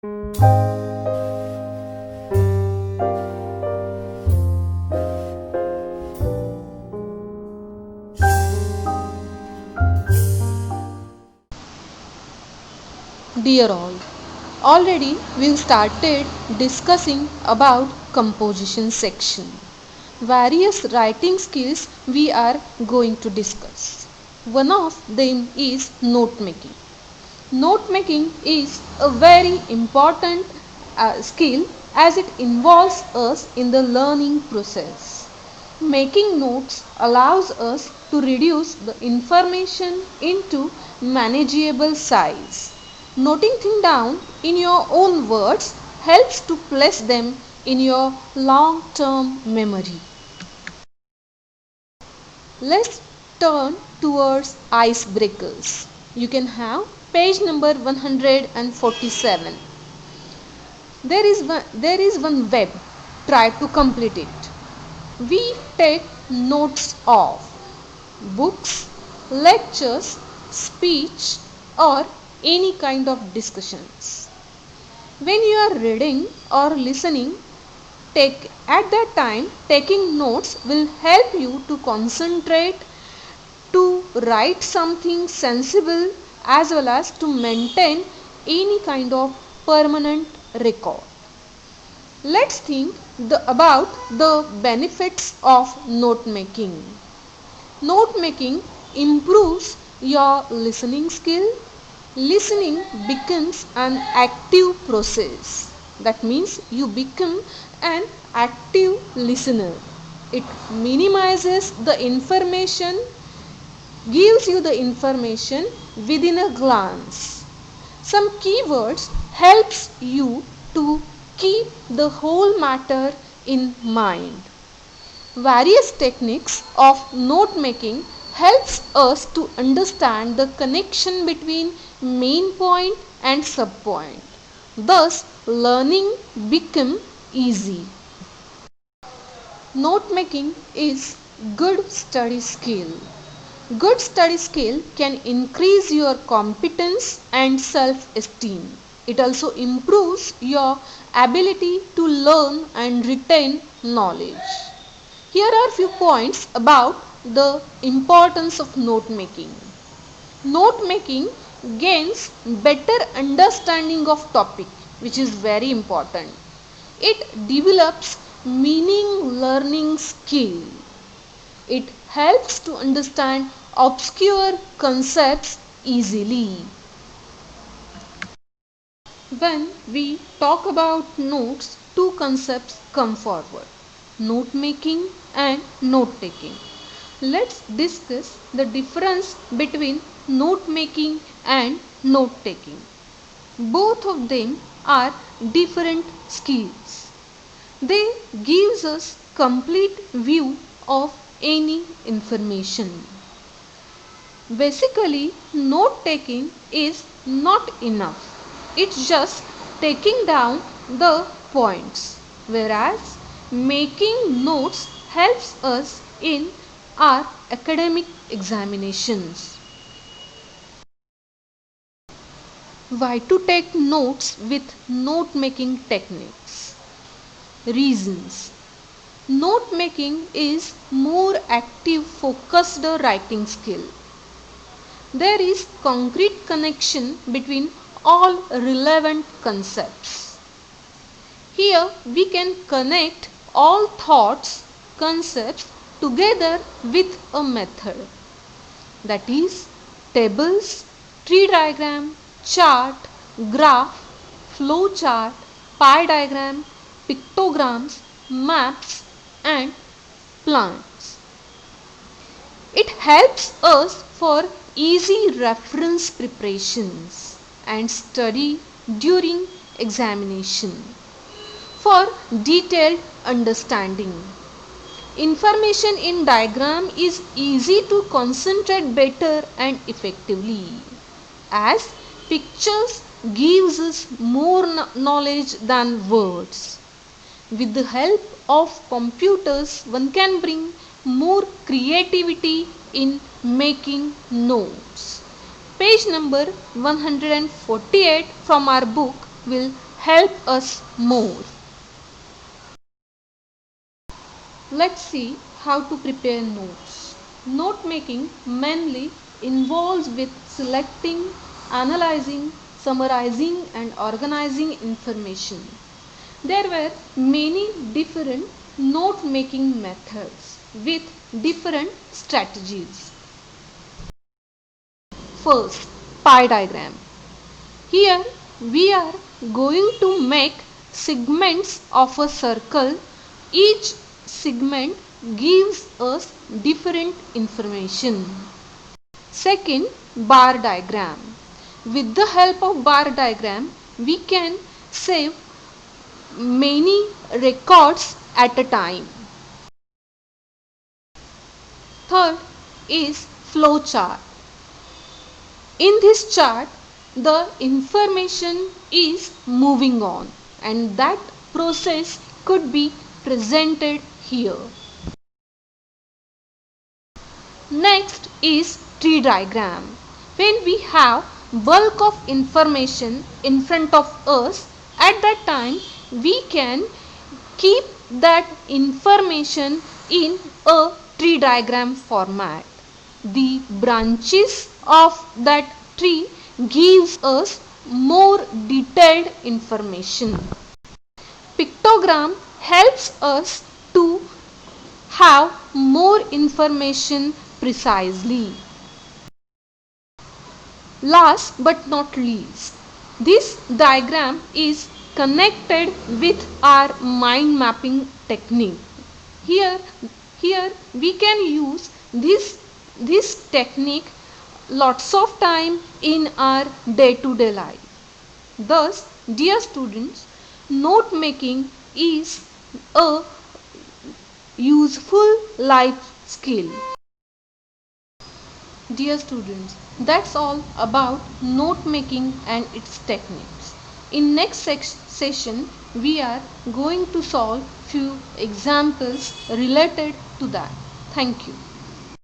Dear all, already we've started discussing about composition section. Various writing skills we are going to discuss. One of them is note making. Note making is a very important skill as it involves us in the learning process. Making notes allows us to reduce the information into manageable size. Noting things down in your own words helps to place them in your long-term memory. Let's turn towards icebreakers. You can have page number 147. There is one web. Try to complete it. We take notes of books, lectures, speech or any kind of discussions. When you are reading or listening, at that time taking notes will help you to concentrate, to write something sensible as well as to maintain any kind of permanent record. Let's think about the benefits of note making. Note making improves your listening skill. Listening becomes an active process. That means you become an active listener. It minimizes the information, gives you the information within a glance. Some keywords helps you to keep the whole matter in mind. Various techniques of note making helps us to understand the connection between main point and subpoint. Thus, learning become easy. Note making is good study skill. Good study skill can increase your competence and self-esteem. It also improves your ability to learn and retain knowledge. Here are few points about the importance of note making. Note making gains better understanding of topic, which is very important. It develops meaning learning skill. It helps to understand obscure concepts easily. When we talk about notes, two concepts come forward: note making and note taking. Let's discuss the difference between note making and note taking. Both of them are different skills. They gives us complete view of any information. Basically, note taking is not enough. It's just taking down the points, whereas making notes helps us in our academic examinations. Why to take notes with note making techniques? Reasons. Note making is more active focused writing skill. There is concrete connection between all relevant concepts. Here we can connect all thoughts, concepts together with a method. That is tables, tree diagram, chart, graph, flow chart, pie diagram, pictograms, maps and plants. It helps us for easy reference preparations and study during examination. For detailed understanding, information in diagram is easy to concentrate better and effectively, as pictures gives us more knowledge than words. With the help of computers, one can bring more creativity in making notes. Page number 148 from our book will help us more. Let's see how to prepare notes. Note making mainly involves with selecting, analyzing, summarizing and organizing information. There were many different note making methods with different strategies. First, pie diagram. Here we are going to make segments of a circle. Each segment gives us different information. Second, bar diagram. With the help of bar diagram, we can save many records at a time. Third is flow chart. In this chart, the information is moving on and that process could be presented here. Next is tree diagram. When we have bulk of information in front of us, at that time we can keep that information in a tree diagram format. The branches of that tree gives us more detailed information. Pictogram helps us to have more information precisely. Last but not least, this diagram is connected with our mind mapping technique. Here we can use this technique lots of time in our day-to-day life. Thus, dear students, note making is a useful life skill. Dear students, that's all about note making and its techniques. In next session, we are going to solve few examples related to that. Thank you.